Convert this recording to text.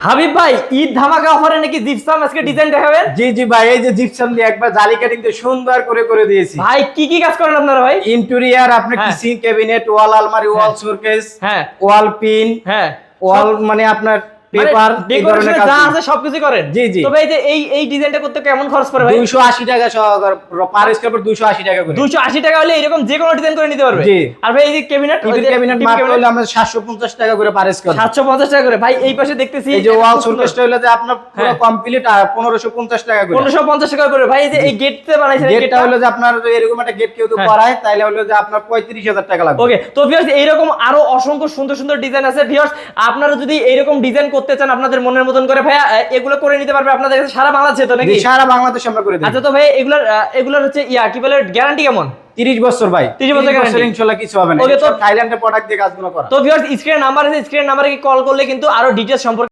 হাবিব ভাই, ঈদ ধামাকা অফারে নাকি জিপসাম আজকে ডিজাইন দেখাবেন? জি জি ভাই, এই যে জিপসাম দিয়ে একবার জালি কাটিং দিয়ে সুন্দর করে দিয়েছি ভাই কি কি কাজ করেন আপনারা ভাই? ইন্টেরিয়র, আপনার হ্যাঁ। কিচিং ক্যাবিনেট, ওয়াল আলমারি, ওয়াল শোকেস, হ্যাঁ ওয়াল পিন, হ্যাঁ ওয়াল মানে আপনার পেপার, এই ধরনের ডেকোরেশনে কাজ যা আছে সবকিছু করেন। জি, জি। তো ভাই যে এই ডিজাইনটা করতে কেমন খরচ পড়ে ভাই? 280 টাকা সহকারে পার স্কয়ার ফুট 280 টাকা করে। 280 টাকা হলে এরকম যে কোনো ডিজাইন করে নিতে পারবে। জি। আর ভাই এই যে ক্যাবিনেট, টিভি ক্যাবিনেট মাত্র হলো আমরা 750 টাকা করে পার স্কয়ার। 750 টাকা করে। ভাই এই পাশে দেখতেছি এই যে ওয়াল শোকেসটা হলো যে আপনার পুরো কমপ্লিট 1550 টাকা করে। 1550 টাকা করে। ভাই এই যে এই গেটতে বানাইছেন, গেটটা হলো যে আপনার এরকম একটা গেট কেউ তো করায়, তাইলে হলো যে আপনার 35000 টাকা লাগবে। ওকে, তো ভিউয়ার্স এইরকম আরো অসংখ্য সুন্দর সুন্দর ডিজাইন আছে। ভিউয়ার্স আপনারা যদি এইরকম ডিজাইন করতে চান আপনাদের মনের মতন করে, ভাইয়া এগুলো করে নিতে পারবে আপনাদের কাছে সারা বাংলাদেশে তো নাকি? সারা বাংলাদেশে আমরা করে দিই। আচ্ছা, তো ভাই এগুলার হচ্ছে কি বলে গ্যারান্টি কেমন? 30 বছর ভাই। 30 বছর গ্যারান্টি ইনশাআল্লাহ কিছু হবে না। ওকে, তো থাইল্যান্ডের প্রোডাক্ট দিয়ে কাজগুলো করা। তো ভিউয়ার্স স্ক্রিনে নাম্বার আছে, স্ক্রিনে নাম্বারে কল করলে কিন্তু আরো ডিটেইলস সম্পর্কে